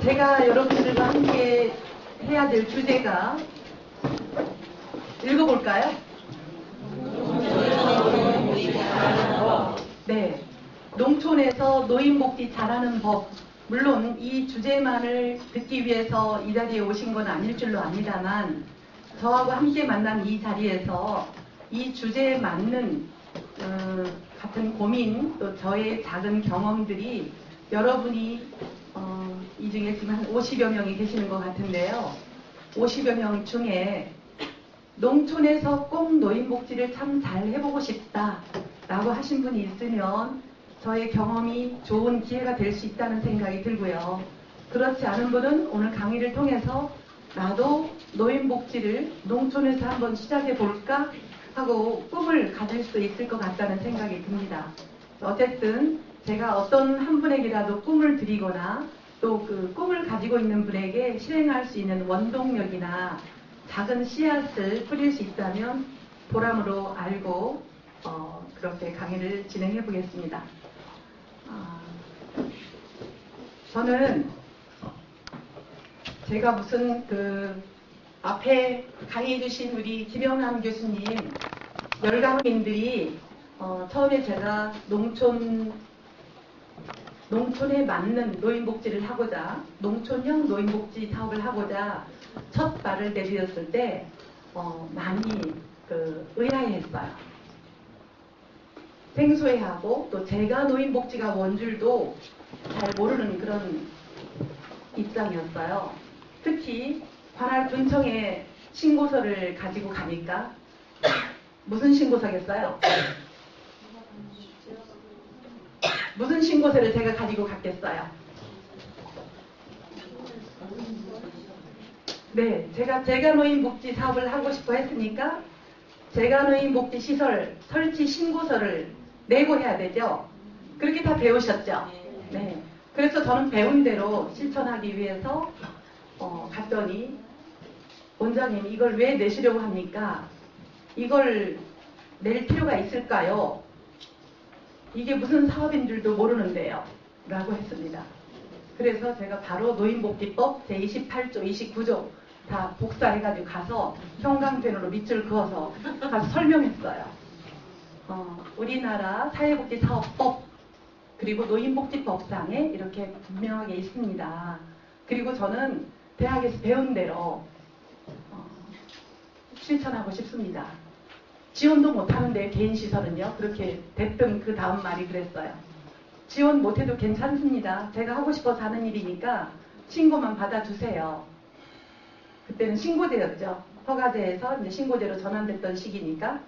제가 여러분들과 함께 해야 될 주제가 읽어볼까요? 네, 농촌에서 노인복지 잘하는 법. 물론 이 주제만을 듣기 위해서 이 자리에 오신 건 아닐 줄로 압니다만 저하고 함께 만난 이 자리에서 이 주제에 맞는 같은 고민 또 저의 작은 경험들이 여러분이 이 중에 지금 한 50여 명이 계시는 것 같은데요. 50여 명 중에 농촌에서 꼭 노인복지를 참 잘 해보고 싶다라고 하신 분이 있으면 저의 경험이 좋은 기회가 될 수 있다는 생각이 들고요. 그렇지 않은 분은 오늘 강의를 통해서 나도 노인복지를 농촌에서 한번 시작해 볼까 하고 꿈을 가질 수 있을 것 같다는 생각이 듭니다. 어쨌든 제가 어떤 한 분에게라도 꿈을 드리거나 또 그 꿈을 가지고 있는 분에게 실행할 수 있는 원동력이나 작은 씨앗을 뿌릴 수 있다면 보람으로 알고 그렇게 강의를 진행해 보겠습니다. 저는 제가 무슨 앞에 강의해 주신 우리 김영남 교수님 열강인들이 처음에 제가 농촌에 맞는 노인복지를 하고자 농촌형 노인복지 사업을 하고자 첫 발을 내디뎠을 때 많이 의아해했어요. 생소해하고 또 제가 노인복지가 뭔 줄도 잘 모르는 그런 입장이었어요. 특히 관할 군청에 신고서를 가지고 가니까 무슨 신고서겠어요? 무슨 신고서를 제가 가지고 갔겠어요? 네, 제가 노인복지 사업을 하고 싶어 했으니까 제가 노인복지 시설 설치 신고서를 내고 해야 되죠. 그렇게 다 배우셨죠? 네. 그래서 저는 배운 대로 실천하기 위해서 갔더니 원장님 이걸 왜 내시려고 합니까? 이걸 낼 필요가 있을까요? 이게 무슨 사업인 줄도 모르는데요. 라고 했습니다. 그래서 제가 바로 노인복지법 제28조, 29조 다 복사해가지고 가서 형광펜으로 밑줄 그어서 가서 설명했어요. 우리나라 사회복지사업법 그리고 노인복지법상에 이렇게 분명하게 있습니다. 그리고 저는 대학에서 배운 대로 실천하고 싶습니다. 지원도 못하는데 개인시설은요. 그렇게 됐던 그 다음 말이 그랬어요. 지원 못해도 괜찮습니다. 제가 하고 싶어서 하는 일이니까 신고만 받아주세요. 그때는 신고제였죠. 허가제에서 이제 신고제로 전환됐던 시기니까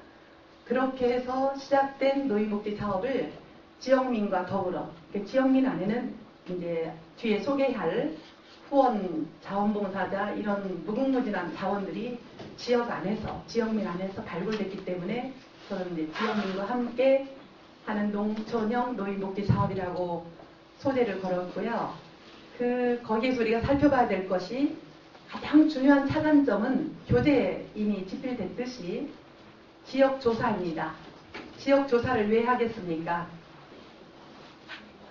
그렇게 해서 시작된 노인복지 사업을 지역민과 더불어 지역민 안에는 이제 뒤에 소개할 후원, 자원봉사자 이런 무궁무진한 자원들이 지역 안에서 지역민 안에서 발굴됐기 때문에 저는 이제 지역민과 함께 하는 농촌형 노인복지 사업이라고 소재를 걸었고요. 거기에서 우리가 살펴봐야 될 것이 가장 중요한 차관점은 교재에 이미 집필됐듯이 지역조사입니다. 지역조사를 왜 하겠습니까?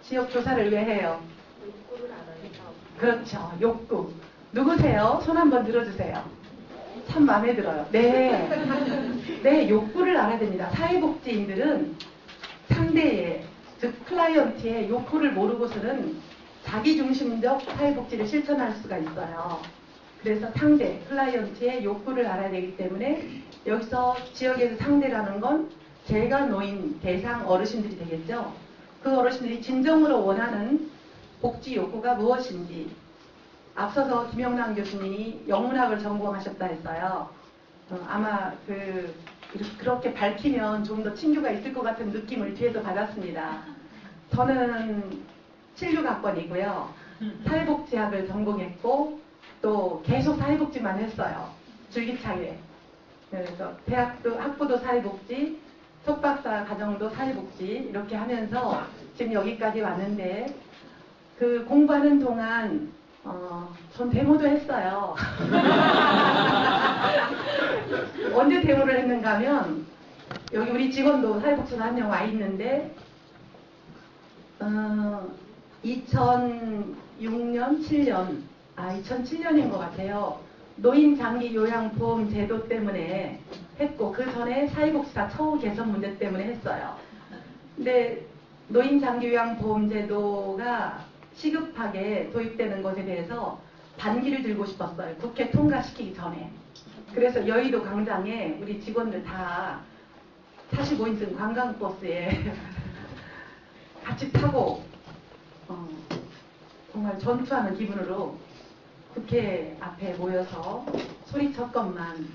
지역조사를 왜 해요? 욕구를 알아요. 그렇죠. 욕구. 누구세요? 손 한번 들어주세요. 참 마음에 들어요. 네. 네, 욕구를 알아야 됩니다. 사회복지인들은 상대의, 즉 클라이언트의 욕구를 모르고서는 자기중심적 사회복지를 실천할 수가 있어요. 그래서 상대, 클라이언트의 욕구를 알아야 되기 때문에 여기서 지역에서 상대라는 건 제가 노인 대상 어르신들이 되겠죠. 그 어르신들이 진정으로 원하는 복지 욕구가 무엇인지 앞서서 김영남 교수님이 영문학을 전공하셨다 했어요. 아마 그렇게 밝히면 좀 더 친교가 있을 것 같은 느낌을 뒤에서 받았습니다. 저는 진료학번이고요. 사회복지학을 전공했고 또 계속 사회복지만 했어요. 줄기차게. 그래서 대학도 학부도 사회복지, 석박사 과정도 사회복지 이렇게 하면서 지금 여기까지 왔는데 그 공부하는 동안 전 데모도 했어요. 언제 데모를 했는가 하면 여기 우리 직원도 사회복지사 한 명 와 있는데 2006년, 7년, 2007년인 것 같아요. 노인 장기 요양보험 제도 때문에 했고, 그 전에 사회복지사 처우 개선 문제 때문에 했어요. 근데 노인 장기 요양보험 제도가 시급하게 도입되는 것에 대해서 반기를 들고 싶었어요. 국회 통과시키기 전에. 그래서 여의도 광장에 우리 직원들 다 45인승 관광버스에 같이 타고 정말 전투하는 기분으로 국회 앞에 모여서 소리쳤건만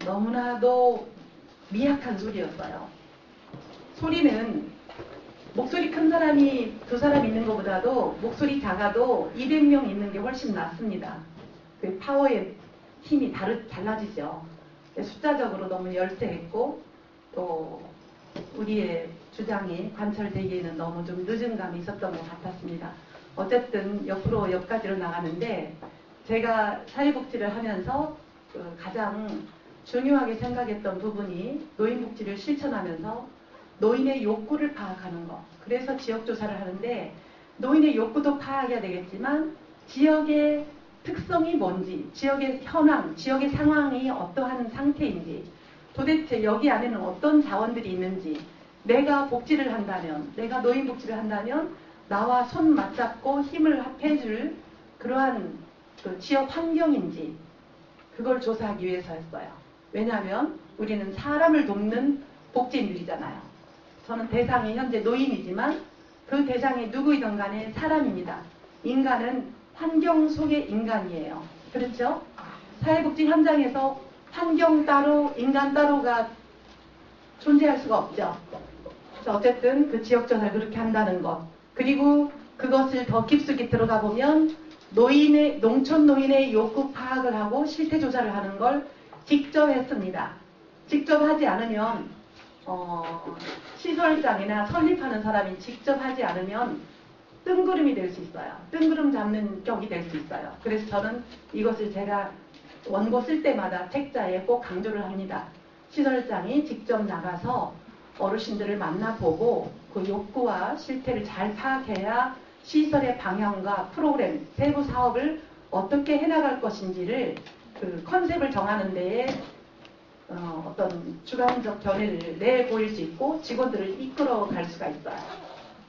너무나도 미약한 소리였어요. 소리는 목소리 큰 사람이 2사람 있는 것보다도 목소리 작아도 200명 있는 게 훨씬 낫습니다. 그 파워의 힘이 달라지죠. 숫자적으로 너무 열세했고 또 우리의 주장이 관철되기에는 너무 좀 늦은 감이 있었던 것 같았습니다. 어쨌든 옆가지로 나가는데 제가 사회복지를 하면서 가장 중요하게 생각했던 부분이 노인복지를 실천하면서 노인의 욕구를 파악하는 것. 그래서 지역조사를 하는데 노인의 욕구도 파악해야 되겠지만 지역의 특성이 뭔지, 지역의 현황, 지역의 상황이 어떠한 상태인지, 도대체 여기 안에는 어떤 자원들이 있는지, 내가 복지를 한다면, 내가 노인복지를 한다면 나와 손 맞잡고 힘을 합해줄 그러한 그 지역 환경인지 그걸 조사하기 위해서였어요. 왜냐하면 우리는 사람을 돕는 복지인들이잖아요. 저는 대상이 현재 노인이지만 그 대상이 누구이든 간에 사람입니다. 인간은 환경 속의 인간이에요. 그렇죠? 사회복지 현장에서 환경 따로 인간 따로가 존재할 수가 없죠. 그래서 어쨌든 그 지역조사를 그렇게 한다는 것, 그리고 그것을 더 깊숙이 들어가 보면 농촌 노인의 욕구 파악을 하고 실태 조사를 하는 걸 직접 했습니다. 직접 하지 않으면 시설장이나 설립하는 사람이 직접 하지 않으면 뜬구름이 될 수 있어요. 뜬구름 잡는 격이 될 수 있어요. 그래서 저는 이것을 제가 원고 쓸 때마다 책자에 꼭 강조를 합니다. 시설장이 직접 나가서 어르신들을 만나보고 그 욕구와 실태를 잘 파악해야 시설의 방향과 프로그램, 세부 사업을 어떻게 해나갈 것인지를 그 컨셉을 정하는 데에 어떤 주관적 견해를 내보일 수 있고 직원들을 이끌어 갈 수가 있어요.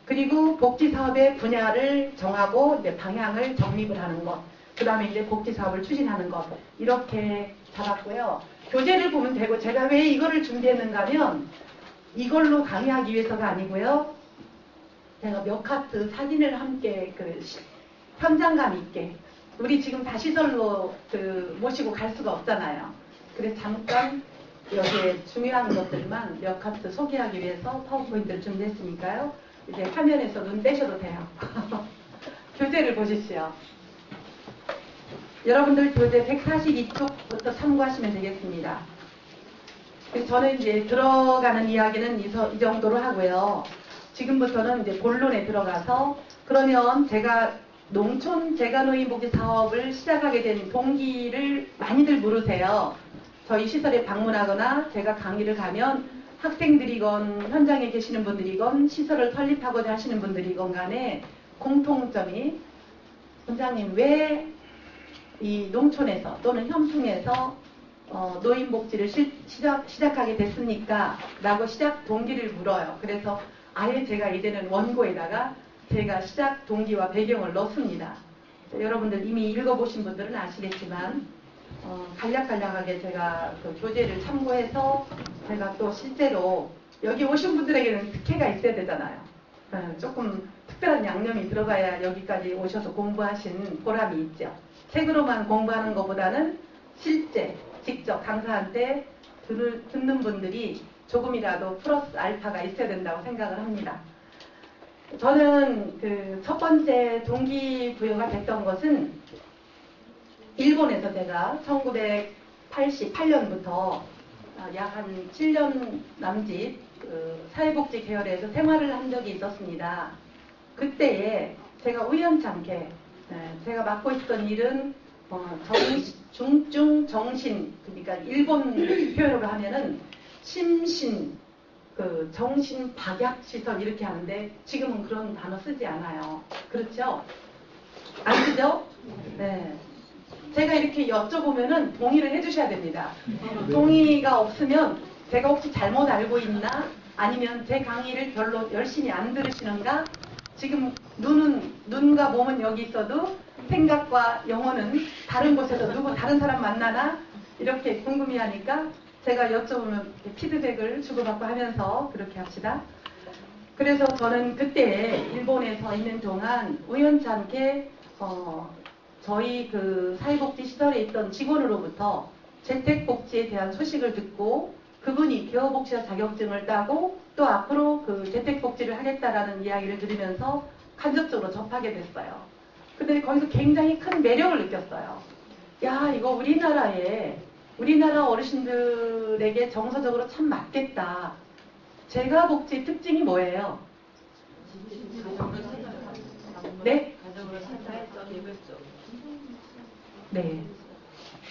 그리고 복지사업의 분야를 정하고 이제 방향을 정립을 하는 것, 그 다음에 이제 복지사업을 추진하는 것, 이렇게 잡았고요. 교재를 보면 되고, 제가 왜 이거를 준비했는가 하면 이걸로 강의하기 위해서가 아니고요. 제가 몇 카트 사진을 함께 현장감 있게, 우리 지금 다 시설로 모시고 갈 수가 없잖아요. 그래서 잠깐 여기에 중요한 것들만 몇 카트 소개하기 위해서 파워포인트를 준비했으니까요. 이제 화면에서 눈 떼셔도 돼요. 교재를 보십시오. 여러분들 교재 142쪽부터 참고하시면 되겠습니다. 저는 이제 들어가는 이야기는 이 정도로 하고요. 지금부터는 이제 본론에 들어가서, 그러면 제가 농촌 재가노인복지 사업을 시작하게 된 동기를 많이들 물으세요. 저희 시설에 방문하거나 제가 강의를 가면 학생들이건 현장에 계시는 분들이건 시설을 설립하고자 하시는 분들이건 간에 공통점이, 원장님 왜 이 농촌에서 또는 현풍에서 노인복지를 시작하게 됐습니까? 라고 시작 동기를 물어요. 그래서 아예 제가 이제는 원고에다가 제가 시작 동기와 배경을 넣습니다. 여러분들 이미 읽어보신 분들은 아시겠지만 간략간략하게 제가 그 교재를 참고해서 제가 또 실제로 여기 오신 분들에게는 특혜가 있어야 되잖아요. 조금 특별한 양념이 들어가야 여기까지 오셔서 공부하신 보람이 있죠. 책으로만 공부하는 것보다는 실제 직접 강사한테 듣는 분들이 조금이라도 플러스 알파가 있어야 된다고 생각을 합니다. 저는 그 첫 번째 동기부여가 됐던 것은 일본에서 제가 1988년부터 약 한 7년 남짓 사회복지 계열에서 생활을 한 적이 있었습니다. 그때에 제가 우연찮게 제가 맡고 있던 일은 중증 정신, 그러니까 일본 표현으로 하면은 심신, 그 정신 박약 시설 이렇게 하는데 지금은 그런 단어 쓰지 않아요. 그렇죠? 안 쓰죠? 네. 제가 이렇게 여쭤보면은 동의를 해주셔야 됩니다. 동의가 없으면 제가 혹시 잘못 알고 있나? 아니면 제 강의를 별로 열심히 안 들으시는가? 지금 눈과 몸은 여기 있어도 생각과 영혼은 다른 곳에서 다른 사람 만나나? 이렇게 궁금해하니까 제가 여쭤보면 피드백을 주고받고 하면서 그렇게 합시다. 그래서 저는 그때 일본에서 있는 동안 우연치 않게 저희 그 사회복지 시설에 있던 직원으로부터 재택복지에 대한 소식을 듣고 그분이 개업복지사 자격증을 따고 또 앞으로 그 재택복지를 하겠다라는 이야기를 들으면서 간접적으로 접하게 됐어요. 근데 거기서 굉장히 큰 매력을 느꼈어요. 야, 이거 우리나라 어르신들에게 정서적으로 참 맞겠다. 재가복지 특징이 뭐예요? 네? 네.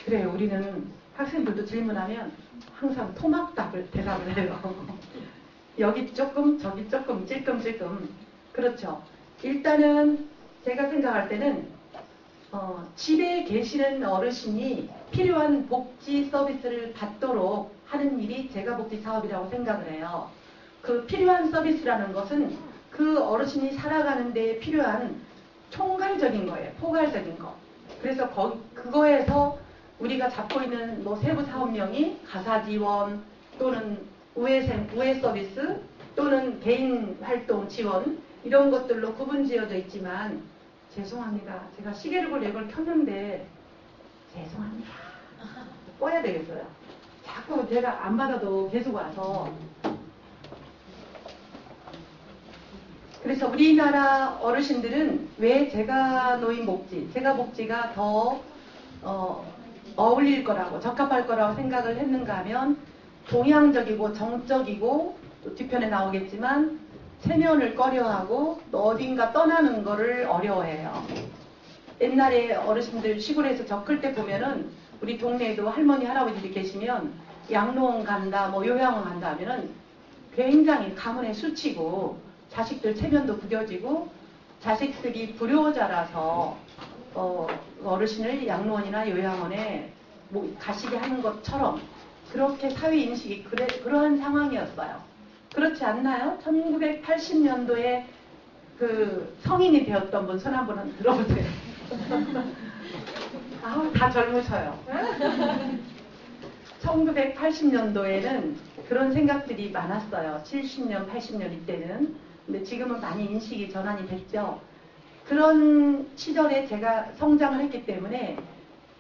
그래요. 우리는 학생들도 질문하면 항상 토막답을 대답을 해요. 여기 조금, 저기 조금, 찔끔찔끔. 그렇죠. 일단은 제가 생각할 때는 집에 계시는 어르신이 필요한 복지 서비스를 받도록 하는 일이 재가복지 사업이라고 생각을 해요. 그 필요한 서비스라는 것은 그 어르신이 살아가는 데 필요한 총괄적인 거예요. 포괄적인 거. 그래서 그거에서 우리가 잡고 있는 뭐 세부 사업명이 가사 지원 또는 우회 서비스 또는 개인 활동 지원 이런 것들로 구분지어져 있지만 죄송합니다. 제가 시계를 볼 앱을 켰는데 죄송합니다. 꺼야 되겠어요. 자꾸 제가 안 받아도 계속 와서. 그래서 우리나라 어르신들은 왜 재가복지가 더 어울릴 거라고 적합할 거라고 생각을 했는가 하면 동양적이고 정적이고 또 뒤편에 나오겠지만 체면을 꺼려하고 또 어딘가 떠나는 거를 어려워해요. 옛날에 어르신들 시골에서 저 클 때 보면은 우리 동네에도 할머니 할아버지들이 계시면 양로원 간다 뭐 요양원 간다 하면은 굉장히 가문에 수치고 자식들 체면도 구겨지고 자식들이 불효자라서 어르신을 양로원이나 요양원에 뭐 가시게 하는 것처럼 그렇게 사회인식이 그러한 상황이었어요. 그렇지 않나요? 1980년도에 그 성인이 되었던 분 손 한번 들어보세요. 아우, 다 젊으셔요. 1980년도에는 그런 생각들이 많았어요. 70년, 80년 이때는. 근데 지금은 많이 인식이 전환이 됐죠. 그런 시절에 제가 성장을 했기 때문에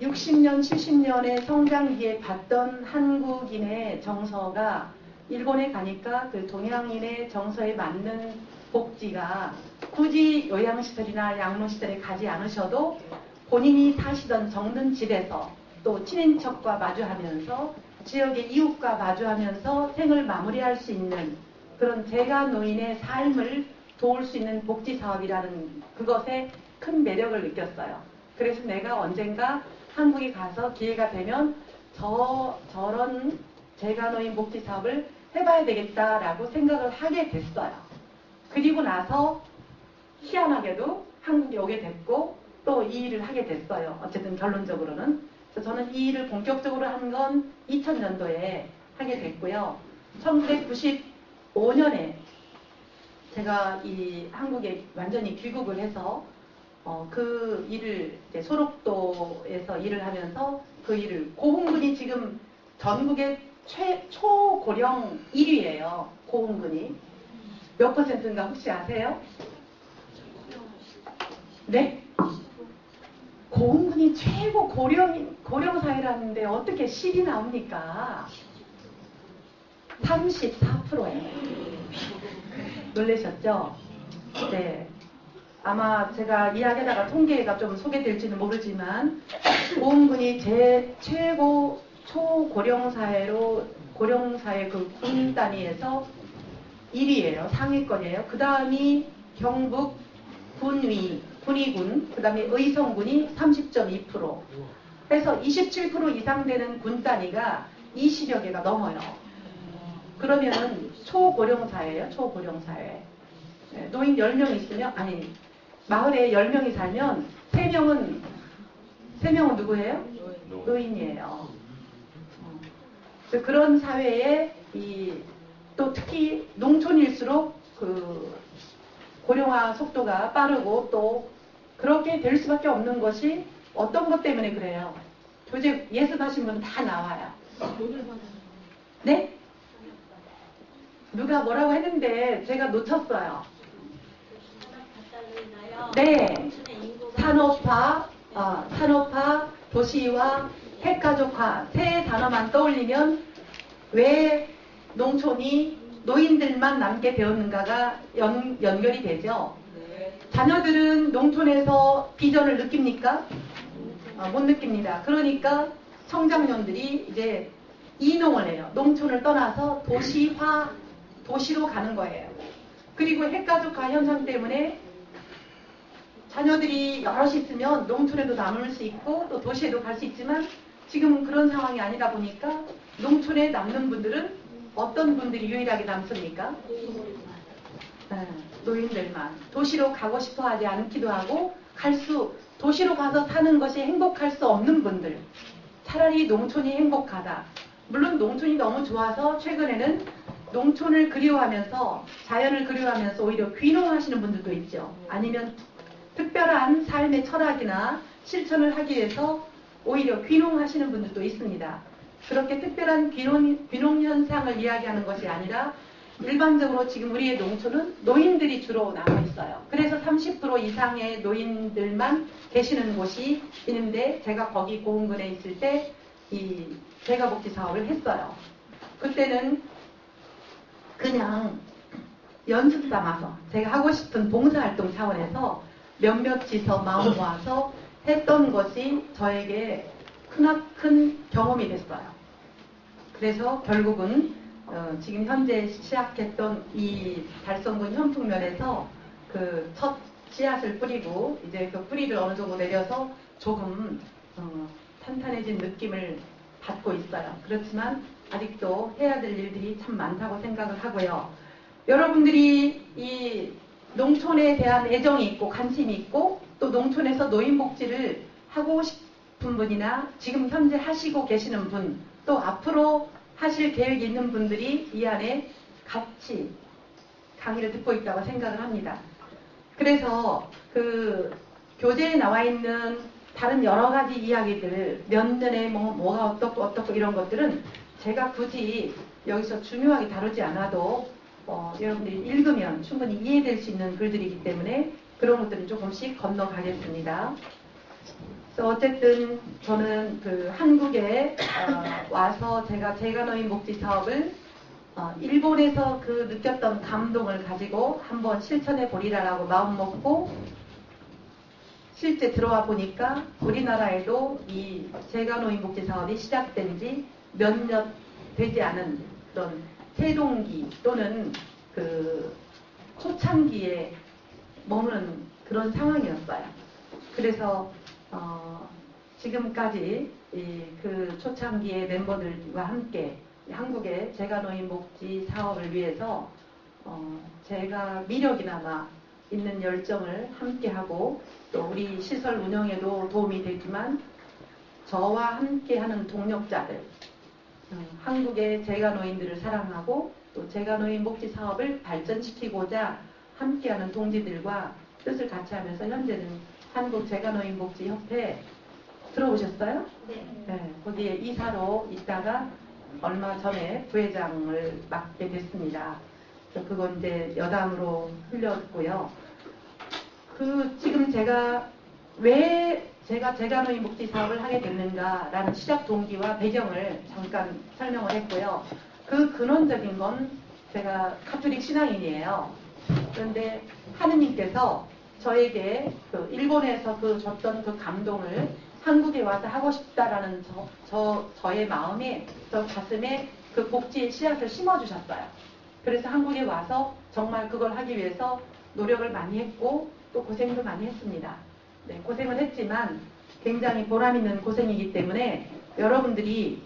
60년, 70년의 성장기에 봤던 한국인의 정서가 일본에 가니까 그 동양인의 정서에 맞는 복지가 굳이 요양시설이나 양로시설에 가지 않으셔도 본인이 사시던 정든 집에서 또 친인척과 마주하면서 지역의 이웃과 마주하면서 생을 마무리할 수 있는 그런 재가노인의 삶을 도울 수 있는 복지사업이라는 그것에 큰 매력을 느꼈어요. 그래서 내가 언젠가 한국에 가서 기회가 되면 저런 재가노인 복지사업을 해봐야 되겠다라고 생각을 하게 됐어요. 그리고 나서 희한하게도 한국에 오게 됐고 또 이 일을 하게 됐어요. 어쨌든 결론적으로는. 그래서 저는 이 일을 본격적으로 한 건 2000년도에 하게 됐고요. 1995년에 제가 이 한국에 완전히 귀국을 해서 그 일을 이제 소록도에서 일을 하면서 그 일을 고흥군이 지금 전국의 초고령 1위예요. 고흥군이. 몇 퍼센트인가 혹시 아세요? 네? 고흥군이 최고 고령 사회라는데 어떻게 10이 나옵니까? 34%예요. 놀라셨죠? 네. 아마 제가 이야기하다가 통계가 좀 소개될지는 모르지만 고흥군이 최고 초고령사회로 고령사회 그 군 단위에서 1위예요. 상위권이에요. 그 다음이 경북 군위군, 그 다음에 의성군이 30.2%. 그래서 27% 이상 되는 군 단위가 20여 개가 넘어요. 그러면은 초고령사회예요. 초고령사회. 네, 노인 10명 있으면, 아니, 마을에 10명이 살면 3명은 누구예요? 노인이에요. 그런 사회에 또 특히 농촌일수록 그 고령화 속도가 빠르고 또 그렇게 될 수밖에 없는 것이 어떤 것 때문에 그래요? 교재 예습하신 분 다 나와요. 네? 누가 뭐라고 했는데 제가 놓쳤어요. 네. 산업화, 도시화, 핵가족화 세 단어만 떠올리면 왜 농촌이 노인들만 남게 되었는가가 연결이 되죠. 자녀들은 농촌에서 비전을 느낍니까? 못 느낍니다. 그러니까 청장년들이 이제 이농을 해요. 농촌을 떠나서 도시로 가는 거예요. 그리고 핵가족화 현상 때문에 자녀들이 여럿이 있으면 농촌에도 남을 수 있고 또 도시에도 갈 수 있지만 지금은 그런 상황이 아니다 보니까 농촌에 남는 분들은 어떤 분들이 유일하게 남습니까? 노인들만. 도시로 가고 싶어 하지 않기도 하고 도시로 가서 사는 것이 행복할 수 없는 분들. 차라리 농촌이 행복하다. 물론 농촌이 너무 좋아서 최근에는 농촌을 그리워하면서 자연을 그리워하면서 오히려 귀농하시는 분들도 있죠. 아니면 특별한 삶의 철학이나 실천을 하기 위해서 오히려 귀농하시는 분들도 있습니다. 그렇게 특별한 귀농 현상을 이야기하는 것이 아니라 일반적으로 지금 우리의 농촌은 노인들이 주로 남아 있어요. 그래서 30% 이상의 노인들만 계시는 곳이 있는데 제가 거기 고흥군에 있을 때 이 재가복지 사업을 했어요. 그때는 그냥 연습 삼아서 제가 하고 싶은 봉사활동 차원에서 몇몇 지서 마음 모아서 했던 것이 저에게 크나큰 경험이 됐어요. 그래서 결국은 지금 현재 시작했던 이 달성군 현풍면에서 그 첫 씨앗을 뿌리고 이제 그 뿌리를 어느 정도 내려서 조금 탄탄해진 느낌을 받고 있어요. 그렇지만 아직도 해야 될 일들이 참 많다고 생각을 하고요. 여러분들이 이 농촌에 대한 애정이 있고 관심이 있고 또 농촌에서 노인복지를 하고 싶은 분이나 지금 현재 하시고 계시는 분 또 앞으로 하실 계획이 있는 분들이 이 안에 같이 강의를 듣고 있다고 생각을 합니다. 그래서 그 교재에 나와 있는 다른 여러 가지 이야기들 몇 년에 뭐가 어떻고 이런 것들은 제가 굳이 여기서 중요하게 다루지 않아도 여러분들이 읽으면 충분히 이해될 수 있는 글들이기 때문에 그런 것들은 조금씩 건너가겠습니다. 그래서 어쨌든 저는 그 한국에 와서 제가 재가노인 복지 사업을 일본에서 그 느꼈던 감동을 가지고 한번 실천해 보리라라고 마음 먹고 실제 들어와 보니까 우리나라에도 이 재가노인 복지 사업이 시작된 지 몇몇 되지 않은 그런 태동기 또는 그 초창기에 머무는 그런 상황이었어요. 그래서 지금까지 그 초창기의 멤버들과 함께 한국의 재가노인 복지 사업을 위해서 제가 미력이나마 있는 열정을 함께하고 또 우리 시설 운영에도 도움이 되지만 저와 함께하는 동력자들 한국의 재가노인들을 사랑하고 또 재가노인 복지 사업을 발전시키고자 함께하는 동지들과 뜻을 같이 하면서 현재는 한국 재가노인복지협회 들어오셨어요? 네. 거기에 이사로 있다가 얼마 전에 부회장을 맡게 됐습니다. 그건 이제 여담으로 흘렸고요. 지금 제가 왜 제가 재가노인 복지 사업을 하게 됐는가라는 시작 동기와 배경을 잠깐 설명을 했고요. 그 근원적인 건 제가 가톨릭 신앙인이에요. 그런데 하느님께서 저에게 그 일본에서 줬던 그 감동을 한국에 와서 하고 싶다라는 저의 마음에, 저 가슴에 그 복지의 씨앗을 심어주셨어요. 그래서 한국에 와서 정말 그걸 하기 위해서 노력을 많이 했고 또 고생도 많이 했습니다. 네, 고생을 했지만 굉장히 보람 있는 고생이기 때문에 여러분들이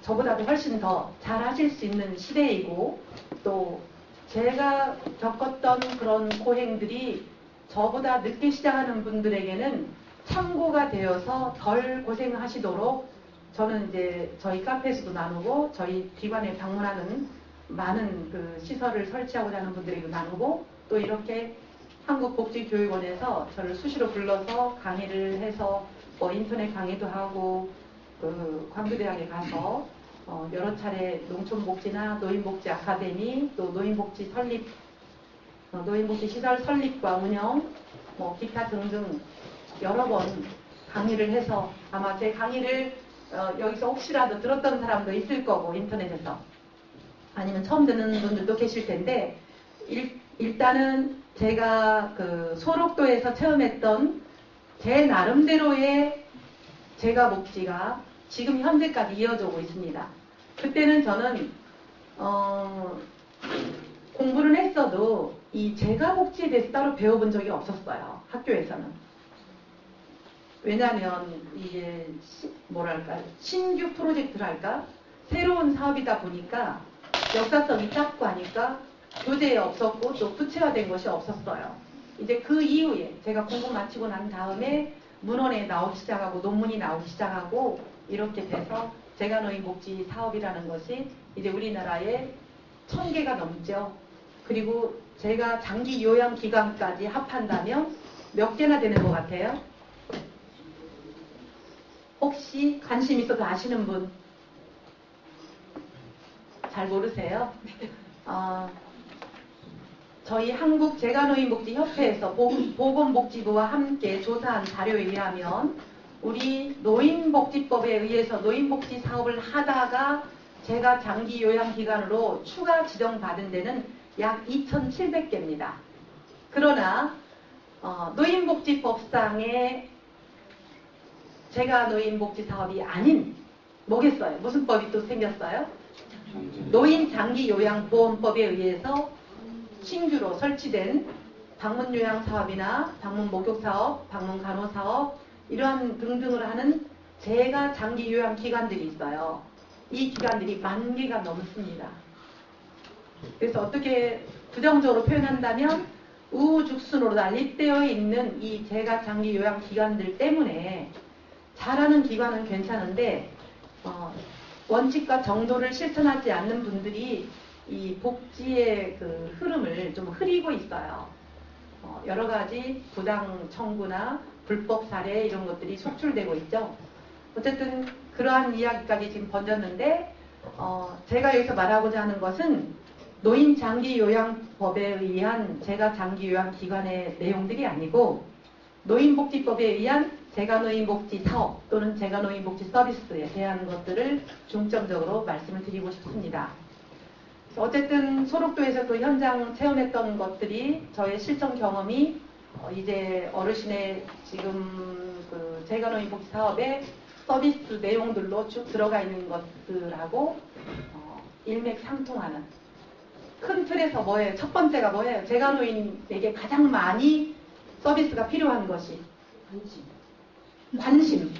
저보다도 훨씬 더 잘하실 수 있는 시대이고 또 제가 겪었던 그런 고행들이 저보다 늦게 시작하는 분들에게는 참고가 되어서 덜 고생하시도록 저는 이제 저희 카페에서도 나누고 저희 기관에 방문하는 많은 그 시설을 설치하고자 하는 분들에게도 나누고 또 이렇게 한국복지교육원에서 저를 수시로 불러서 강의를 해서 뭐 인터넷 강의도 하고 그 광주대학에 가서 여러 차례 농촌복지나 노인복지 아카데미 또 노인복지 설립 노인복지 시설 설립과 운영 뭐 기타 등등 여러 번 강의를 해서 아마 제 강의를 여기서 혹시라도 들었던 사람도 있을 거고 인터넷에서 아니면 처음 듣는 분들도 계실 텐데 일단은 제가 그 소록도에서 체험했던 제 나름대로의 제가복지가 지금 현재까지 이어져 오고 있습니다. 그때는 저는 공부를 했어도 이 제가복지에 대해서 따로 배워본 적이 없었어요. 학교에서는. 왜냐하면 이게 뭐랄까 신규 프로젝트랄까 새로운 사업이다 보니까 역사성이 작고 하니까 교재에 없었고 또 구체화된 것이 없었어요. 이제 그 이후에 제가 공부 마치고 난 다음에 문헌에 나오기 시작하고 논문이 나오기 시작하고 이렇게 돼서 제가노인복지 사업이라는 것이 이제 우리나라에 1000개가 넘죠. 그리고 제가 장기 요양 기간까지 합한다면 몇 개나 되는 것 같아요? 혹시 관심 있어서 아시는 분? 잘 모르세요? 저희 한국 제가노인복지협회에서 보건복지부와 함께 조사한 자료에 의하면 우리 노인복지법에 의해서 노인복지 사업을 하다가 제가 장기 요양기관으로 추가 지정받은 데는 약 2,700개입니다. 그러나 노인복지법상에 제가 노인복지 사업이 아닌 뭐겠어요? 무슨 법이 또 생겼어요? 노인장기요양보험법에 의해서 신규로 설치된 방문요양사업이나 방문목욕사업, 방문간호사업 이러한 등등을 하는 제가 장기요양기관들이 있어요. 이 기관들이 10,000개가 넘습니다. 그래서 어떻게 부정적으로 표현한다면 우후죽순으로 난립되어 있는 이 제가 장기요양기관들 때문에 잘하는 기관은 괜찮은데 원칙과 정도를 실천하지 않는 분들이 이 복지의 그 흐름을 좀 흐리고 있어요. 여러 가지 부당 청구나 불법 사례 이런 것들이 속출되고 있죠. 어쨌든 그러한 이야기까지 지금 번졌는데 제가 여기서 말하고자 하는 것은 노인장기요양법에 의한 제가 장기요양기관의 내용들이 아니고 노인복지법에 의한 제가노인복지 사업 또는 제가노인복지 서비스에 대한 것들을 중점적으로 말씀을 드리고 싶습니다. 어쨌든 소록도에서 그 현장 체험했던 것들이 저의 실전 경험이 이제 어르신의 지금 그 제가노인복지 사업의 서비스 내용들로 쭉 들어가 있는 것들하고 일맥상통하는 큰 틀에서 뭐예요? 첫 번째가 뭐예요? 제가노인에게 가장 많이 서비스가 필요한 것이 관심.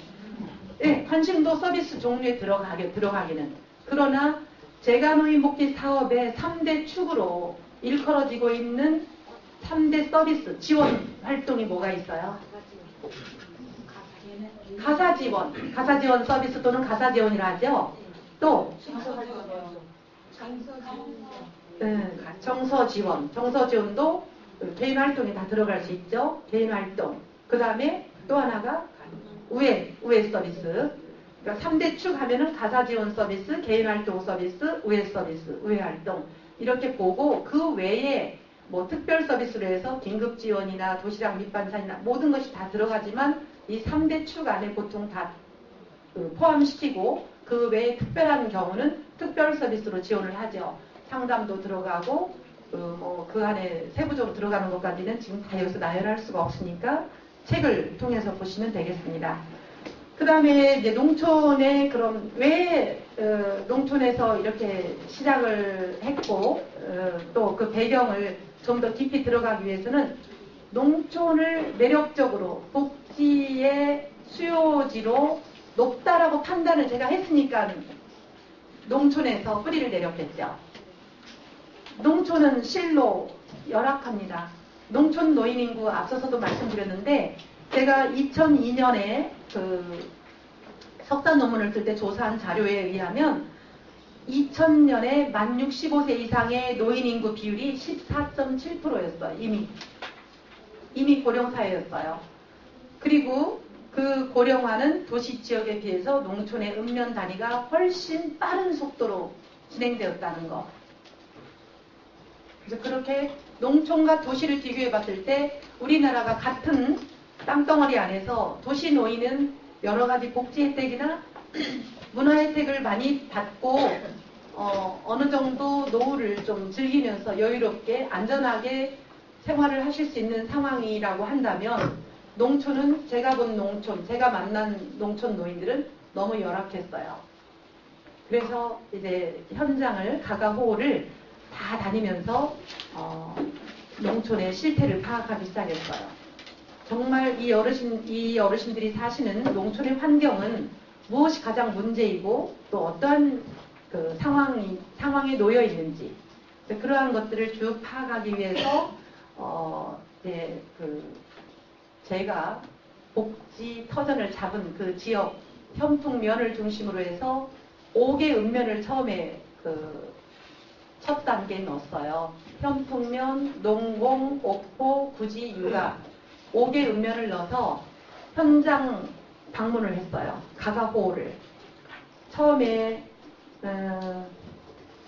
네, 관심도 서비스 종류에 들어가기는. 그러나 제가노인복지 사업의 3대 축으로 일컬어지고 있는 3대 서비스 지원 활동이 뭐가 있어요? 가사지원. 가사지원 서비스 또는 가사지원이라 하죠. 또 정서지원. 정서지원도 개인 활동에 다 들어갈 수 있죠. 개인 활동. 그 다음에 또 하나가 우회 서비스. 그러니까 3대 축 하면은 가사지원 서비스, 개인활동 서비스, 우회 서비스, 우회활동 이렇게 보고 그 외에 뭐 특별 서비스로 해서 긴급지원이나 도시락 밑반찬이나 모든 것이 다 들어가지만 이 3대 축 안에 보통 다 포함시키고 그 외에 특별한 경우는 특별 서비스로 지원을 하죠. 상담도 들어가고 그 안에 세부적으로 들어가는 것까지는 지금 다 여기서 나열할 수가 없으니까 책을 통해서 보시면 되겠습니다. 그 다음에 이제 농촌에 그럼 왜 농촌에서 이렇게 시작을 했고 또 그 배경을 좀 더 깊이 들어가기 위해서는 농촌을 매력적으로 복지의 수요지로 높다라고 판단을 제가 했으니까 농촌에서 뿌리를 내렸겠죠. 농촌은 실로 열악합니다. 농촌 노인 인구 앞서서도 말씀드렸는데 제가 2002년에 그 석사 논문을 쓸 때 조사한 자료에 의하면 2000년에 만 65세 이상의 노인 인구 비율이 14.7%였어요. 이미 고령사회였어요. 그리고 그 고령화는 도시 지역에 비해서 농촌의 읍면 단위가 훨씬 빠른 속도로 진행되었다는 거. 그래서 그렇게 농촌과 도시를 비교해 봤을 때 우리나라가 같은 땅덩어리 안에서 도시 노인은 여러 가지 복지 혜택이나 문화 혜택을 많이 받고 어느 정도 노후를 좀 즐기면서 여유롭게 안전하게 생활을 하실 수 있는 상황이라고 한다면 농촌은 제가 본 농촌, 제가 만난 농촌 노인들은 너무 열악했어요. 그래서 이제 현장을 가가호호를 다 다니면서 농촌의 실태를 파악하기 시작했어요. 정말 이 어르신들이 사시는 농촌의 환경은 무엇이 가장 문제이고 또 어떠한 그 상황에 놓여 있는지 그러한 것들을 쭉 파악하기 위해서 제가 복지 터전을 잡은 그 지역 현풍면을 중심으로 해서 5개 읍면을 처음에 첫 단계에 넣었어요. 현풍면, 농공, 옥포, 구지, 육아 5개 읍면을 넣어서 현장 방문을 했어요. 가가호호를. 처음에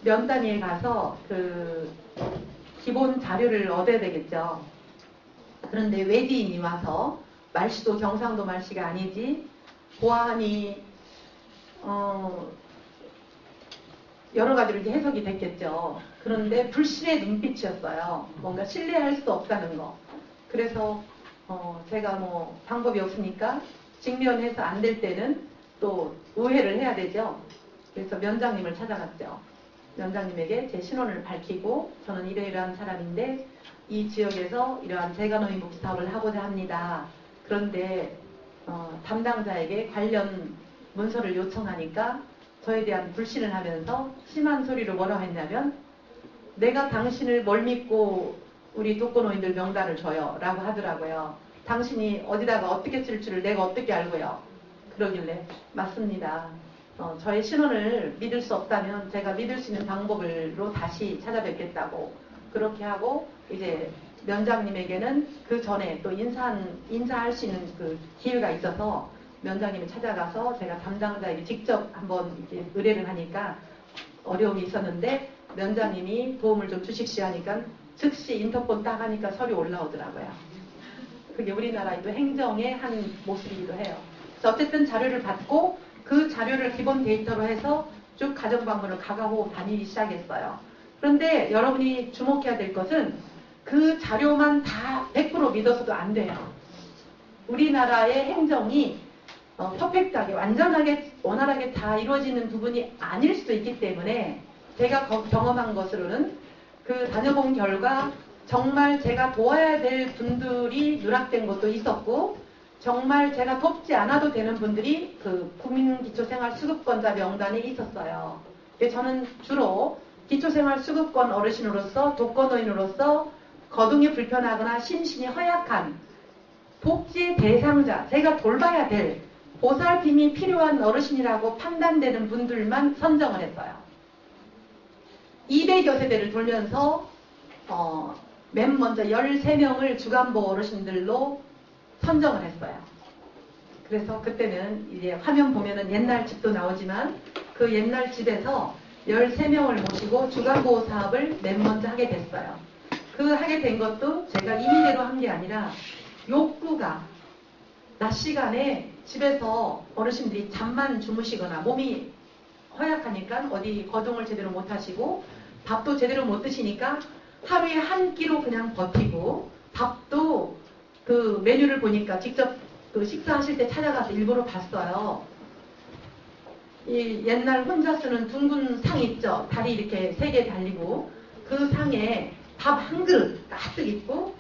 면 단위에 가서 그 기본 자료를 얻어야 되겠죠. 그런데 외지인이 와서 말씨도 경상도 말씨가 아니지 보안이 여러 가지로 이제 해석이 됐겠죠. 그런데 불신의 눈빛이었어요. 뭔가 신뢰할 수 없다는 거. 그래서 제가 뭐 방법이 없으니까 직면해서 안 될 때는 또 우회를 해야 되죠. 그래서 면장님을 찾아갔죠. 면장님에게 제 신원을 밝히고 저는 이러이러한 사람인데 이 지역에서 이러한 재가노인 복지 사업을 하고자 합니다. 그런데 담당자에게 관련 문서를 요청하니까 저에 대한 불신을 하면서 심한 소리로 뭐라고 했냐면 내가 당신을 뭘 믿고 우리 독거노인들 명단을 줘요 라고 하더라고요. 당신이 어디다가 어떻게 쓸 줄을 내가 어떻게 알고요. 그러길래 맞습니다. 저의 신원을 믿을 수 없다면 제가 믿을 수 있는 방법으로 다시 찾아뵙겠다고 그렇게 하고 이제 면장님에게는 그 전에 또 인사할 수 있는 그 기회가 있어서 면장님이 찾아가서 제가 담당자에게 직접 한번 이렇게 의뢰를 하니까 어려움이 있었는데 면장님이 도움을 좀 주십시오 하니까 즉시 인터폰 딱 하니까 서류 올라오더라고요. 그게 우리나라의 또 행정의 한 모습이기도 해요. 그래서 어쨌든 자료를 받고 그 자료를 기본 데이터로 해서 쭉 가정방문을 가가호 다니기 시작했어요. 그런데 여러분이 주목해야 될 것은 그 자료만 다 100% 믿어서도 안 돼요. 우리나라의 행정이 퍼펙트하게 완전하게 원활하게 다 이루어지는 부분이 아닐 수도 있기 때문에 제가 경험한 것으로는 그 다녀본 결과 정말 제가 도와야 될 분들이 누락된 것도 있었고 정말 제가 돕지 않아도 되는 분들이 그 국민기초생활수급권자 명단에 있었어요. 저는 주로 기초생활수급권 어르신으로서 독거노인으로서 거동이 불편하거나 심신이 허약한 복지의 대상자, 제가 돌봐야 될 보살핌이 필요한 어르신이라고 판단되는 분들만 선정을 했어요. 200여 세대를 돌면서 맨 먼저 13명을 주간보호 어르신들로 선정을 했어요. 그래서 그때는 이제 화면 보면은 옛날 집도 나오지만 그 옛날 집에서 13명을 모시고 주간보호 사업을 맨 먼저 하게 됐어요. 그 하게 된 것도 제가 임의대로 한 게 아니라 욕구가 낮 시간에 집에서 어르신들이 잠만 주무시거나 몸이 허약하니까 어디 거동을 제대로 못 하시고 밥도 제대로 못 드시니까 하루에 한 끼로 그냥 버티고 밥도 그 메뉴를 보니까 직접 그 식사하실 때 찾아가서 일부러 봤어요. 이 옛날 혼자 쓰는 둥근 상 있죠. 다리 이렇게 3개 달리고 그 상에 밥 한 그릇 가득 있고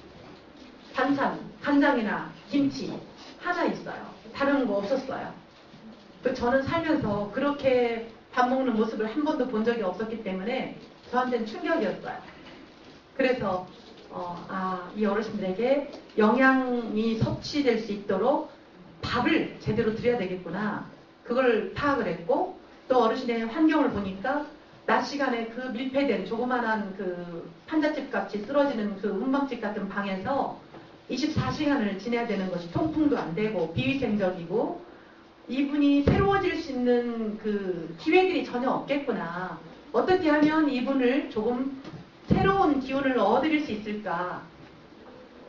반찬, 간장이나 김치 하나 있어요. 다른 거 없었어요. 저는 살면서 그렇게 밥 먹는 모습을 한 번도 본 적이 없었기 때문에 저한테는 충격이었어요. 그래서 이 어르신들에게 영양이 섭취될 수 있도록 밥을 제대로 드려야 되겠구나. 그걸 파악을 했고, 또 어르신의 환경을 보니까 낮 시간에 그 밀폐된 조그만한 그 판잣집 같이 쓰러지는 그 운방집 같은 방에서 24시간을 지내야 되는 것이 통풍도 안 되고 비위생적이고, 이분이 새로워질 수 있는 그 기회들이 전혀 없겠구나. 어떻게 하면 이분을 조금 새로운 기운을 얻어드릴 수 있을까.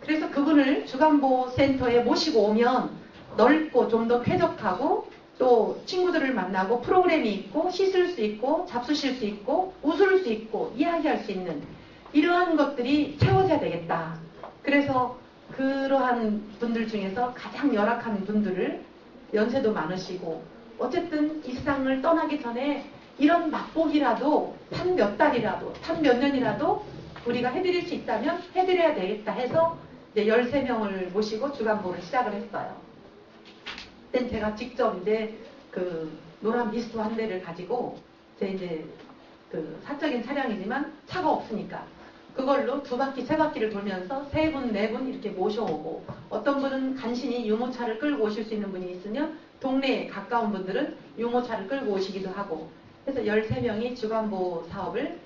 그래서 그분을 주간보호센터에 모시고 오면 넓고 좀 더 쾌적하고, 또 친구들을 만나고 프로그램이 있고 씻을 수 있고 잡수실 수 있고 웃을 수 있고 이야기할 수 있는 이러한 것들이 채워져야 되겠다. 그래서 그러한 분들 중에서 가장 열악한 분들을, 연세도 많으시고 어쨌든 이 세상을 떠나기 전에 이런 맛보기라도 한 몇 달이라도 한 몇 년이라도 우리가 해드릴 수 있다면 해드려야 되겠다 해서 이제 13명을 모시고 주간보를 시작을 했어요. 그땐 제가 직접 이제 그 노란 미스트 한 대를 가지고, 제 이제 그 사적인 차량이지만 차가 없으니까 그걸로 2바퀴, 3바퀴를 돌면서 3분, 4분 이렇게 모셔오고, 어떤 분은 간신히 유모차를 끌고 오실 수 있는 분이 있으면 동네에 가까운 분들은 유모차를 끌고 오시기도 하고, 그래서 13명이 주간보호 사업을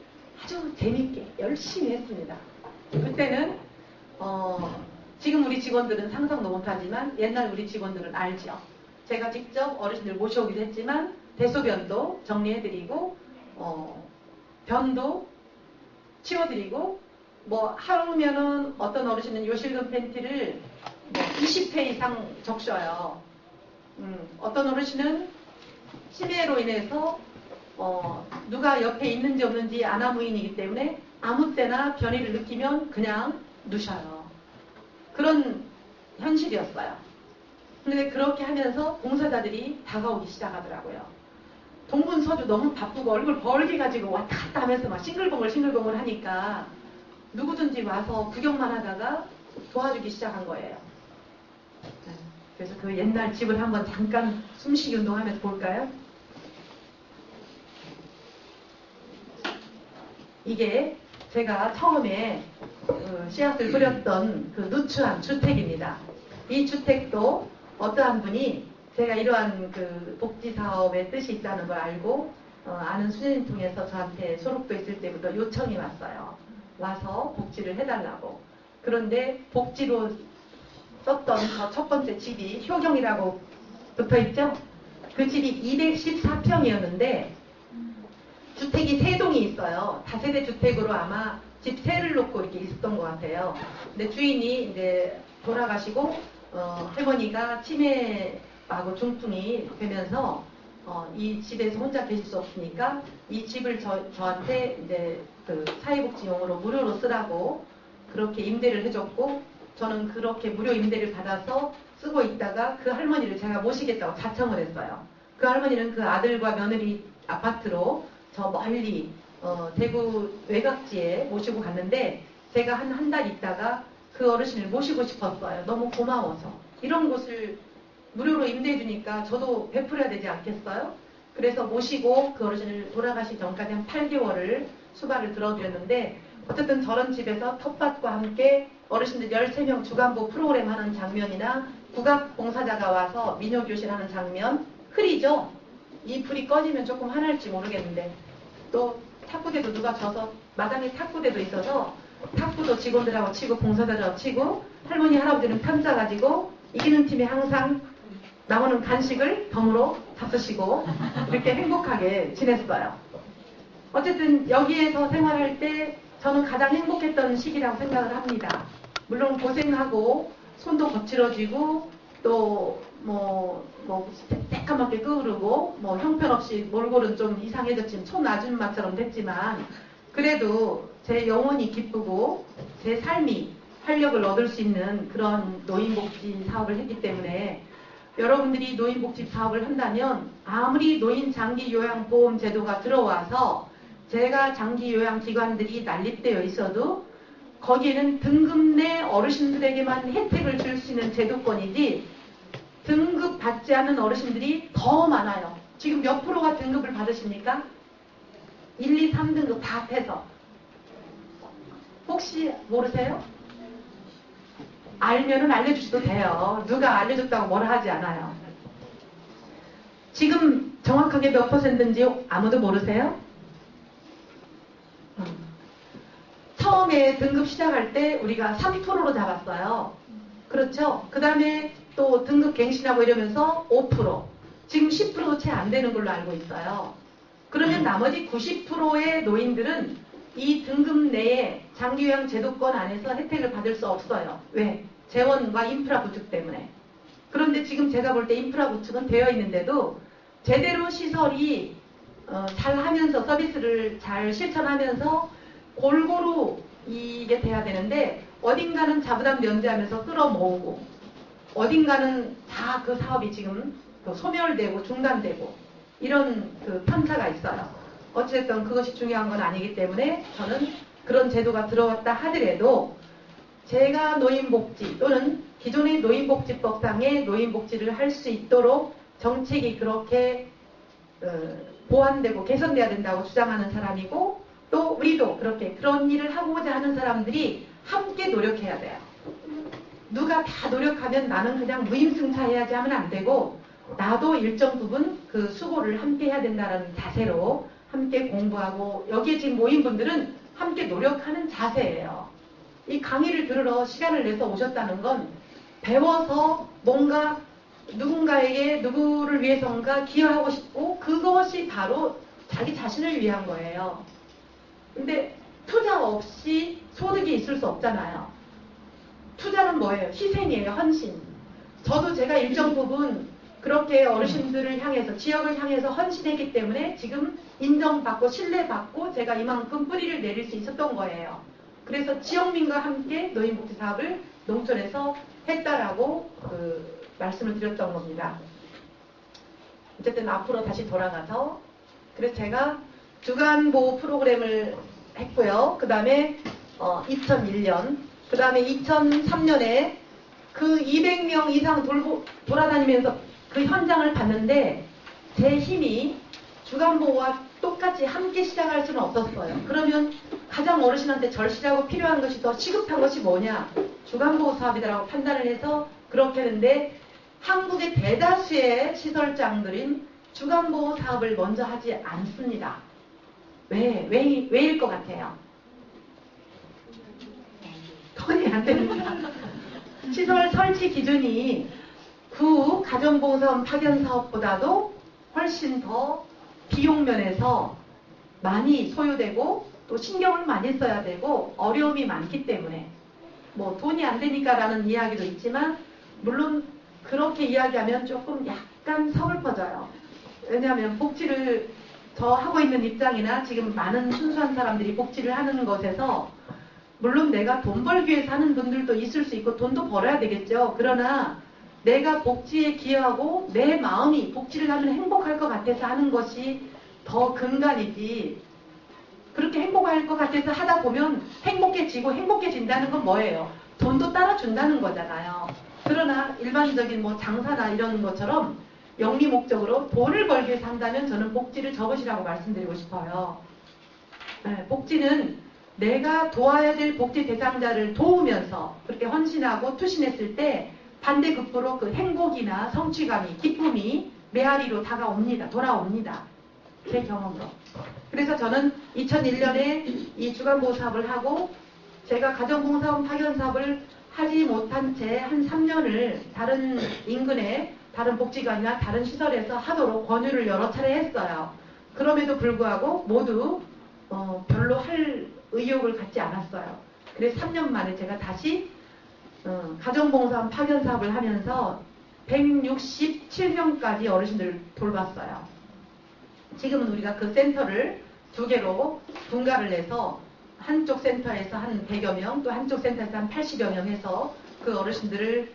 아주 재밌게 열심히 했습니다. 그때는 지금 우리 직원들은 상상도 못하지만 옛날 우리 직원들은 알죠. 제가 직접 어르신들 모셔오기도 했지만 대소변도 정리해드리고 변도 치워드리고, 뭐 하루면은 어떤 어르신은 요실금 팬티를 20회 이상 적셔요. 어떤 어르신은 치매로 인해서 누가 옆에 있는지 없는지 아나무인이기 때문에 아무 때나 변이를 느끼면 그냥 누셔요. 그런 현실이었어요. 근데 그렇게 하면서 봉사자들이 다가오기 시작하더라고요. 동분서주 너무 바쁘고 얼굴 벌게 가지고 왔다 갔다 하면서 막 싱글벙글 하니까 누구든지 와서 구경만 하다가 도와주기 시작한 거예요. 그래서 그 옛날 집을 한번 잠깐 숨쉬기 운동하면서 볼까요? 이게 제가 처음에 씨앗을 뿌렸던 그 누추한 주택입니다. 이 주택도 어떠한 분이 제가 이러한 그 복지사업의 뜻이 있다는 걸 알고 아는 수녀님 통해서 저한테 소록도 있을 때부터 요청이 왔어요. 와서 복지를 해달라고. 그런데 복지로 썼던 저 첫 번째 집이 효경이라고 붙어있죠? 그 집이 214평이었는데 주택이 3동이 있어요. 다세대 주택으로 아마 집 세를 놓고 이렇게 있었던 것 같아요. 근데 주인이 이제 돌아가시고 할머니가 치매하고 중풍이 되면서 이 집에서 혼자 계실 수 없으니까 이 집을 저한테 이제 그 사회복지용으로 무료로 쓰라고 그렇게 임대를 해줬고, 저는 그렇게 무료 임대를 받아서 쓰고 있다가 그 할머니를 제가 모시겠다고 자청을 했어요. 그 할머니는 그 아들과 며느리 아파트로 저 멀리 대구 외곽지에 모시고 갔는데, 제가 한 달 있다가 그 어르신을 모시고 싶었어요. 너무 고마워서. 이런 곳을 무료로 임대해 주니까 저도 베풀어야 되지 않겠어요? 그래서 모시고 그 어르신을 돌아가시 전까지 한 8개월을 수발을 들어드렸는데, 어쨌든 저런 집에서 텃밭과 함께 어르신들 13명 주간보 프로그램 하는 장면이나 국악 봉사자가 와서 민요교실 하는 장면, 흐리죠? 이 불이 꺼지면 조금 화날지 모르겠는데, 또 탁구대도 누가 져서 마당에 탁구대도 있어서 탁구도 직원들하고 치고 봉사자들하고 치고, 할머니 할아버지는 편자 가지고 이기는 팀이 항상 나오는 간식을 덤으로 잡수시고 이렇게 행복하게 지냈어요. 어쨌든 여기에서 생활할 때 저는 가장 행복했던 시기라고 생각을 합니다. 물론 고생하고 손도 거칠어지고 또 새까맣게 끓고 형편없이 몰골은 좀 이상해졌지만 촌아줌마처럼 됐지만, 그래도 제 영혼이 기쁘고 제 삶이 활력을 얻을 수 있는 그런 노인복지 사업을 했기 때문에, 여러분들이 노인복지 사업을 한다면 아무리 노인 장기요양보험 제도가 들어와서 제가 장기요양기관들이 난립되어 있어도 거기에는 등급 내 어르신들에게만 혜택을 줄 수 있는 제도권이지 등급 받지 않는 어르신들이 더 많아요. 지금 몇 프로가 등급을 받으십니까? 1, 2, 3등급 다 합해서. 혹시 모르세요? 알면은 알려주셔도 돼요. 누가 알려줬다고 뭐라 하지 않아요. 지금 정확하게 몇 퍼센트인지 아무도 모르세요? 처음에 등급 시작할 때 우리가 3%로 잡았어요. 그렇죠? 그 다음에 또 등급 갱신하고 이러면서 5%. 지금 10%도 채 안 되는 걸로 알고 있어요. 그러면 나머지 90%의 노인들은 이 등급 내에 장기요양 제도권 안에서 혜택을 받을 수 없어요. 왜? 재원과 인프라 구축 때문에. 그런데 지금 제가 볼 때 인프라 구축은 되어 있는데도 제대로 시설이 잘 하면서 서비스를 잘 실천하면서 골고루 이게 돼야 되는데 어딘가는 자부담 면제하면서 끌어모으고 어딘가는 다 그 사업이 지금 소멸되고 중단되고 이런 그 편차가 있어요. 어쨌든 그것이 중요한 건 아니기 때문에 저는 그런 제도가 들어왔다 하더라도 제가 노인복지 또는 기존의 노인복지법상의 노인복지를 할 수 있도록 정책이 그렇게 보완되고 개선돼야 된다고 주장하는 사람이고 또 우리도 그렇게 그런 일을 하고자 하는 사람들이 함께 노력해야 돼요. 누가 다 노력하면 나는 그냥 무임승차해야지 하면 안 되고 나도 일정 부분 그 수고를 함께 해야 된다는 자세로 함께 공부하고 여기에 지금 모인 분들은 함께 노력하는 자세예요. 이 강의를 들으러 시간을 내서 오셨다는 건 배워서 뭔가 누군가에게 누구를 위해선가 기여하고 싶고 그것이 바로 자기 자신을 위한 거예요. 근데 투자 없이 소득이 있을 수 없잖아요. 투자는 뭐예요? 희생이에요. 헌신. 저도 제가 일정 부분 그렇게 어르신들을 향해서 지역을 향해서 헌신했기 때문에 지금 인정받고 신뢰받고 제가 이만큼 뿌리를 내릴 수 있었던 거예요. 그래서 지역민과 함께 노인복지 사업을 농촌에서 했다라고 말씀을 드렸던 겁니다. 어쨌든 앞으로 다시 돌아가서 그래서 제가 주간보호 프로그램을 했고요. 그 다음에 2001년 그 다음에 2003년에 그 200명 이상 돌아다니면서 그 현장을 봤는데 제 힘이 주간보호와 똑같이 함께 시작할 수는 없었어요. 그러면 가장 어르신한테 절실하고 필요한 것이 더 시급한 것이 뭐냐? 주간보호 사업이라고 판단을 해서 그렇게 했는데 한국의 대다수의 시설장들은 주간보호 사업을 먼저 하지 않습니다. 왜일 것 같아요? 돈이 안 됩니다. 시설 설치 기준이 구 가정봉사원 파견 사업보다도 훨씬 더 비용 면에서 많이 소요되고 또 신경을 많이 써야 되고 어려움이 많기 때문에 뭐 돈이 안 되니까라는 이야기도 있지만 물론 그렇게 이야기하면 조금 약간 서글퍼져요. 왜냐하면 복지를 저 하고 있는 입장이나 지금 많은 순수한 사람들이 복지를 하는 것에서 물론 내가 돈 벌기 위해서 하는 분들도 있을 수 있고 돈도 벌어야 되겠죠. 그러나 내가 복지에 기여하고 내 마음이 복지를 하면 행복할 것 같아서 하는 것이 더 근간이지 그렇게 행복할 것 같아서 하다 보면 행복해지고 행복해진다는 건 뭐예요? 돈도 따라준다는 거잖아요. 그러나 일반적인 뭐 장사나 이런 것처럼 영리 목적으로 돈을 벌기 위해서 한다면 저는 복지를 접으시라고 말씀드리고 싶어요. 네, 복지는 내가 도와야 될 복지 대상자를 도우면서 그렇게 헌신하고 투신했을 때 반대급부로 그 행복이나 성취감이 기쁨이 메아리로 다가옵니다. 돌아옵니다. 제 경험으로. 그래서 저는 2001년에 이 주간보호 사업을 하고 제가 가정봉사원 파견 사업을 하지 못한 채 한 3년을 다른 인근의 다른 복지관이나 다른 시설에서 하도록 권유를 여러 차례 했어요. 그럼에도 불구하고 모두 별로 할 의욕을 갖지 않았어요. 그래서 3년 만에 제가 다시 가정봉사원 파견 사업을 하면서 167명까지 어르신들을 돌봤어요. 지금은 우리가 그 센터를 두 개로 분가를 해서 한쪽 센터에서 한 100여 명, 또 한쪽 센터에서 한 80여 명 해서 그 어르신들을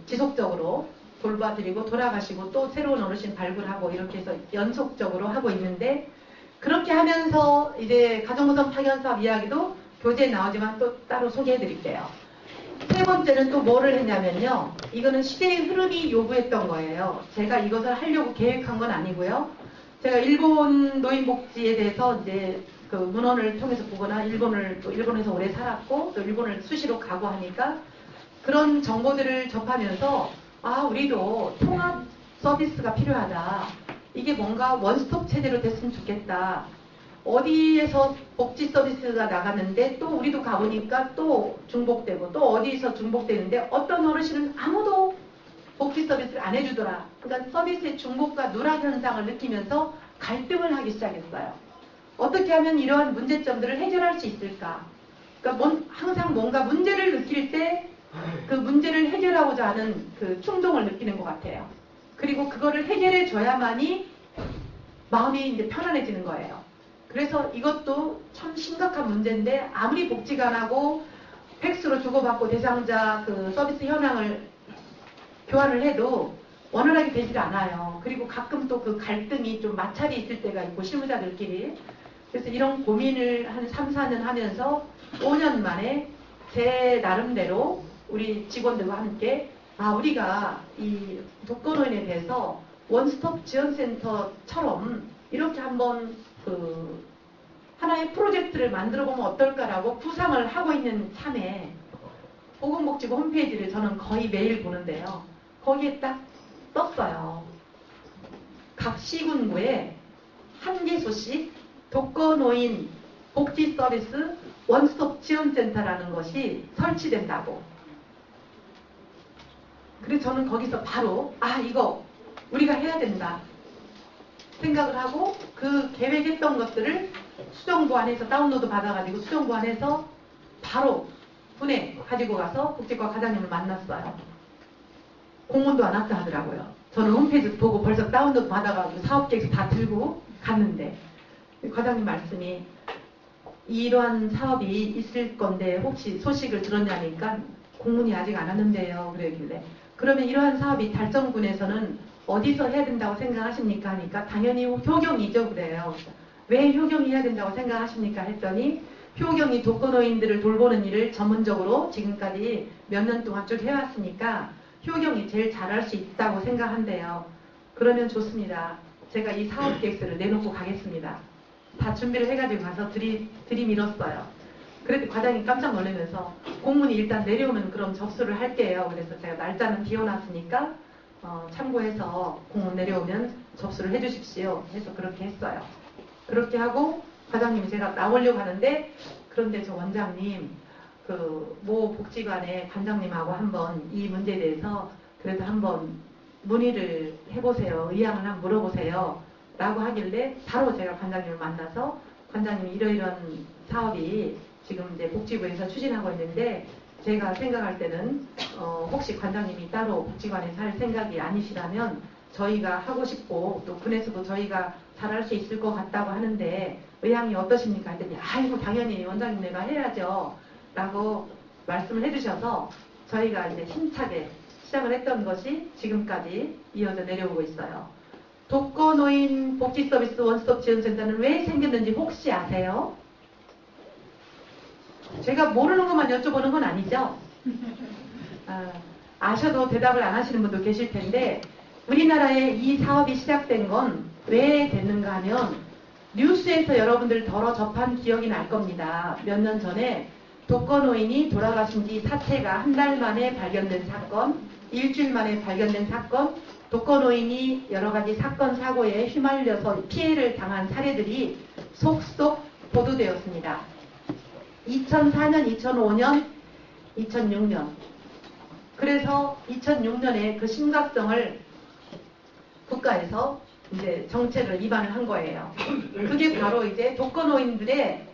지속적으로 돌봐드리고 돌아가시고 또 새로운 어르신 발굴하고 이렇게 해서 연속적으로 하고 있는데 그렇게 하면서 이제 가정보험 파견 사업 이야기도 교재에 나오지만 또 따로 소개해 드릴게요. 세 번째는 또 뭐를 했냐면요. 이거는 시대의 흐름이 요구했던 거예요. 제가 이것을 하려고 계획한 건 아니고요. 제가 일본 노인복지에 대해서 이제 그 문헌을 통해서 보거나 또 일본에서 오래 살았고 또 일본을 수시로 가고 하니까 그런 정보들을 접하면서 아, 우리도 통합 서비스가 필요하다. 이게 뭔가 원스톱 체제로 됐으면 좋겠다. 어디에서 복지 서비스가 나갔는데 또 우리도 가보니까 또 중복되고 또 어디서 중복되는데 어떤 어르신은 아무도 복지 서비스를 안 해주더라. 그러니까 서비스의 중복과 누락 현상을 느끼면서 갈등을 하기 시작했어요. 어떻게 하면 이러한 문제점들을 해결할 수 있을까? 그러니까 항상 뭔가 문제를 느낄 때 그 문제를 해결하고자 하는 그 충동을 느끼는 것 같아요. 그리고 그거를 해결해 줘야만이 마음이 이제 편안해지는 거예요. 그래서 이것도 참 심각한 문제인데 아무리 복지가 안 하고 팩스로 주고받고 대상자 그 서비스 현황을 교환을 해도 원활하게 되질 않아요. 그리고 가끔 또 그 갈등이 좀 마찰이 있을 때가 있고 실무자들끼리. 그래서 이런 고민을 한 3, 4년 하면서 5년 만에 제 나름대로 우리 직원들과 함께 우리가 이 독거노인에 대해서 원스톱 지원센터처럼 이렇게 한번 그 하나의 프로젝트를 만들어 보면 어떨까라고 구상을 하고 있는 참에 보건복지부 홈페이지를 저는 거의 매일 보는데요. 거기에 딱 떴어요. 각 시군구에 한 개소씩 독거노인 복지 서비스 원스톱 지원센터라는 것이 설치된다고. 그래서 저는 거기서 바로 이거 우리가 해야 된다 생각을 하고 그 계획했던 것들을 수정보안해서 다운로드 받아가지고 수정보안해서 바로 군에 가지고 가서 복지과 과장님을 만났어요. 공문도 안 왔다 하더라고요. 저는 홈페이지 보고 벌써 다운로드 받아가지고 사업계획서 다 들고 갔는데 과장님 말씀이 이러한 사업이 있을 건데 혹시 소식을 들었냐니까 공문이 아직 안 왔는데요. 그러길래 그러면 이러한 사업이 달성군에서는 어디서 해야 된다고 생각하십니까? 하니까 당연히 효경이죠. 그래요. 왜 효경이 해야 된다고 생각하십니까? 했더니 효경이 독거노인들을 돌보는 일을 전문적으로 지금까지 몇 년 동안 쭉 해왔으니까 효경이 제일 잘할 수 있다고 생각한대요. 그러면 좋습니다. 제가 이 사업 계획서를 내놓고 가겠습니다. 다 준비를 해가지고 가서 들이밀었어요. 그랬더니 과장님 깜짝 놀라면서 공문이 일단 내려오면 그럼 접수를 할게요. 그래서 제가 날짜는 비워놨으니까 참고해서 공문 내려오면 접수를 해주십시오. 해서 그렇게 했어요. 그렇게 하고 과장님이 제가 나오려고 하는데 그런데 저 원장님 그 모 복지관의 관장님하고 한번 이 문제에 대해서 그래도 한번 문의를 해보세요. 의향을 한번 물어보세요. 라고 하길래 바로 제가 관장님을 만나서 관장님이 이러이러한 사업이 지금 이제 복지부에서 추진하고 있는데 제가 생각할 때는 혹시 관장님이 따로 복지관에서 할 생각이 아니시라면 저희가 하고 싶고 또 군에서도 저희가 잘할 수 있을 것 같다고 하는데 의향이 어떠십니까? 했더니 아이고 당연히 원장님 내가 해야죠 라고 말씀을 해주셔서 저희가 이제 힘차게 시작을 했던 것이 지금까지 이어져 내려오고 있어요. 독거노인 복지서비스 원스톱 지원센터는 왜 생겼는지 혹시 아세요? 제가 모르는 것만 여쭤보는 건 아니죠? 아셔도 대답을 안 하시는 분도 계실 텐데 우리나라에 이 사업이 시작된 건 왜 됐는가 하면 뉴스에서 여러분들 덜어 접한 기억이 날 겁니다. 몇 년 전에 독거노인이 돌아가신 지 사체가 한 달 만에 발견된 사건, 일주일 만에 발견된 사건, 독거노인이 여러 가지 사건, 사고에 휘말려서 피해를 당한 사례들이 속속 보도되었습니다. 2004년, 2005년, 2006년. 그래서 2006년에 그 심각성을 국가에서 이제 정책을 입안을 한 거예요. 그게 바로 이제 독거노인들의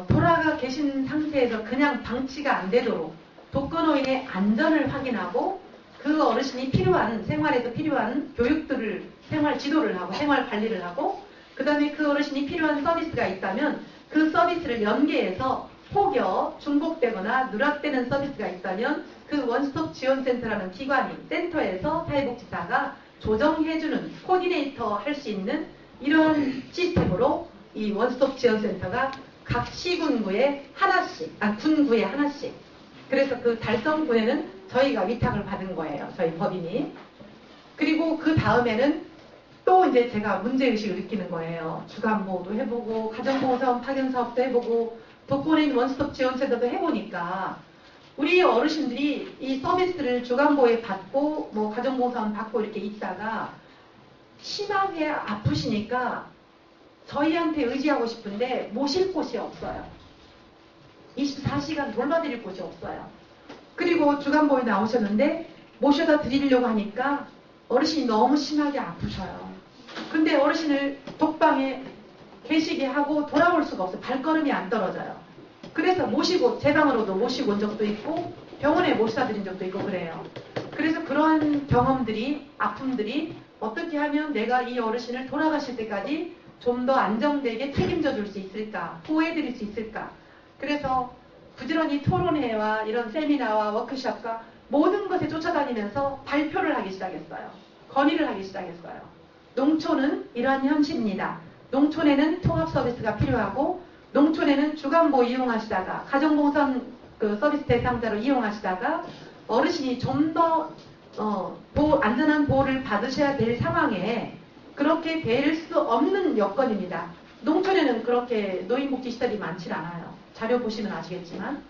돌아가 계신 상태에서 그냥 방치가 안 되도록 독거노인의 안전을 확인하고 그 어르신이 필요한 생활에서 필요한 교육들을 생활 지도를 하고 생활 관리를 하고 그 다음에 그 어르신이 필요한 서비스가 있다면 그 서비스를 연계해서 혹여 중복되거나 누락되는 서비스가 있다면 그 원스톱 지원센터라는 기관이 센터에서 사회복지사가 조정해주는 코디네이터 할 수 있는 이런 시스템으로 이 원스톱 지원센터가 각 시군구에 하나씩, 군구에 하나씩 그래서 그 달성군에는 저희가 위탁을 받은 거예요. 저희 법인이. 그리고 그 다음에는 또 이제 제가 문제의식을 느끼는 거예요. 주간보호도 해보고, 가정보호사원 파견사업도 해보고, 독거노인 원스톱 지원센터도 해보니까, 우리 어르신들이 이 서비스를 주간보호에 받고, 뭐 가정보호사원 받고 이렇게 있다가, 심하게 아프시니까 저희한테 의지하고 싶은데 모실 곳이 없어요. 24시간 돌봐드릴 곳이 없어요. 그리고 주간보호에 나오셨는데 모셔다 드리려고 하니까 어르신이 너무 심하게 아프셔요. 근데 어르신을 독방에 계시게 하고 돌아올 수가 없어요. 발걸음이 안 떨어져요. 그래서 모시고 제 방으로도 모시고 온 적도 있고 병원에 모셔다 드린 적도 있고 그래요. 그래서 그러한 경험들이, 아픔들이 어떻게 하면 내가 이 어르신을 돌아가실 때까지 좀 더 안정되게 책임져 줄 수 있을까, 보호해 드릴 수 있을까. 그래서 부지런히 토론회와 이런 세미나와 워크숍과 모든 것에 쫓아다니면서 발표를 하기 시작했어요. 건의를 하기 시작했어요. 농촌은 이러한 현실입니다. 농촌에는 통합 서비스가 필요하고 농촌에는 주간보호 이용하시다가 가정봉선 그 서비스 대상자로 이용하시다가 어르신이 좀 더 안전한 보호를 받으셔야 될 상황에 그렇게 될 수 없는 여건입니다. 농촌에는 그렇게 노인복지시설이 많지 않아요. 자료 보시면 아시겠지만